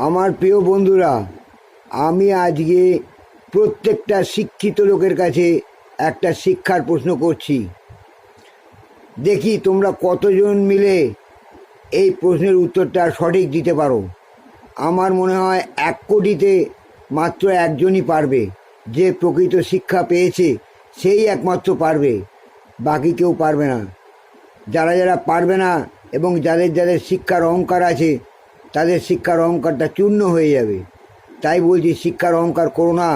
আমার প্রিয় বন্ধুরা, আমি আজকে প্রত্যেকটা শিক্ষিত লোকের কাছে একটা শিক্ষার প্রশ্ন করছি। দেখি তোমরা কতজন মিলে এই প্রশ্নের উত্তরটা সঠিক দিতে পারো। আমার মনে হয় 1 কোটিতে মাত্র একজনই পারবে। যে প্রকৃত শিক্ষা পেয়েছে সেই একমাত্র পারবে, বাকি কেউ পারবে না। যারা যারা পারবে না এবং যাদের যাদের শিক্ষার অহংকার আছে, তাদের শিক্ষার অহংকারটা চূর্ণ হয়ে যাবে। তাই বলছি, শিক্ষার অহংকার করো না।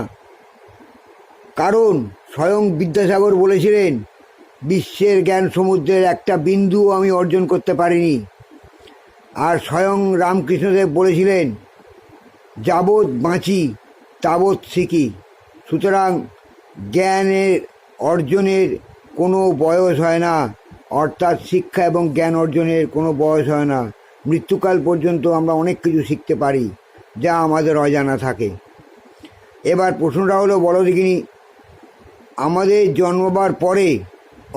কারণ স্বয়ং বিদ্যাসাগর বলেছিলেন, বিশ্বের জ্ঞান সমুদ্রের একটা বিন্দুও আমি অর্জন করতে পারিনি। আর স্বয়ং রামকৃষ্ণদেব বলেছিলেন, যাবৎ বাঁচি তাবৎ শিখি। সুতরাং জ্ঞানের অর্জনের কোনো বয়স হয় না, অর্থাৎ শিক্ষা এবং জ্ঞান অর্জনের কোনো বয়স হয় না। মৃত্যুকাল পর্যন্ত আমরা অনেক কিছু শিখতে পারি যা আমাদের অজানা থাকে। এবার প্রশ্নটা হলো, বলো দেখিনি, আমাদের জন্মবার পরে,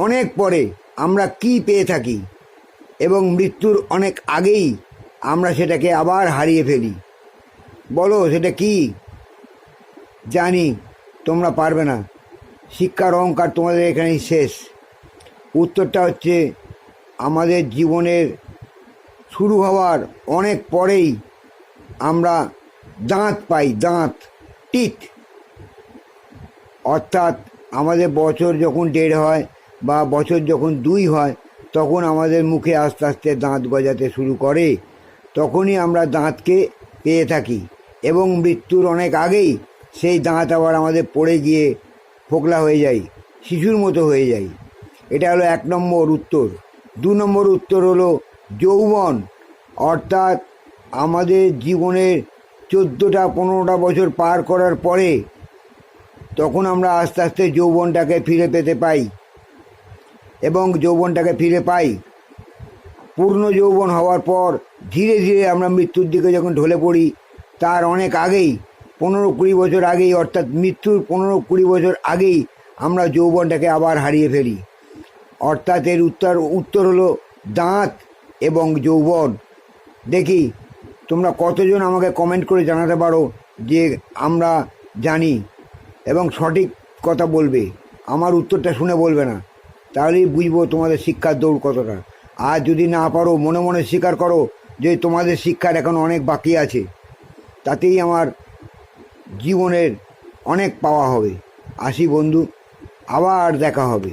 অনেক পরে আমরা কি পেয়ে থাকি এবং মৃত্যুর অনেক আগেই আমরা সেটাকে আবার হারিয়ে ফেলি? বলো সেটা কি? জানি তোমরা পারবে না, শিক্ষার অহংকার তোমাদের এখানেই শেষ। উত্তরটা হচ্ছে, আমাদের জীবনের শুরু হওয়ার অনেক পরেই আমরা দাঁত পাই, দাঁত, টিথ। অর্থাৎ আমাদের বছর যখন 1.5 হয় বা বছর যখন 2 হয়, তখন আমাদের মুখে আস্তে আস্তে দাঁত গজাতে শুরু করে। তখনই আমরা দাঁতকে পেয়ে থাকি এবং মৃত্যুর অনেক আগেই সেই দাঁত আবার আমাদের পড়ে গিয়ে ফোকলা হয়ে যায়, শিশুর মতো হয়ে যায়। এটা হলো 1 নম্বর উত্তর। 2 নম্বর উত্তর হলো যৌবন। অর্থাৎ আমাদের জীবনের 14টা-15টা বছর পার করার পরে তখন আমরা আস্তে আস্তে যৌবনটাকে ফিরে পেতে পাই এবং যৌবনটাকে ফিরে পাই। পূর্ণ যৌবন হওয়ার পর ধীরে ধীরে আমরা মৃত্যুর দিকে যখন ঢলে পড়ি, তার অনেক আগেই, 15-20 বছর আগেই, অর্থাৎ মৃত্যুর 15-20 বছর আগেই আমরা যৌবনটাকে আবার হারিয়ে ফেলি। অর্থাৎ এর উত্তর হলো দাঁত এবং যৌবন। দেখি তোমরা কতজন আমাকে কমেন্ট করে জানাতে পারো যে আমরা জানি এবং সঠিক কথা বলবে। আমার উত্তরটা শুনে বলবে না, তাহলেই বুঝবো তোমাদের শিক্ষার দৌড় কতটা। আর যদি না পারো, মনে মনে স্বীকার করো যে তোমাদের শিক্ষার এখন অনেক বাকি আছে, তাতেই আমার জীবনের অনেক পাওয়া হবে। আসি বন্ধু, আবার দেখা হবে।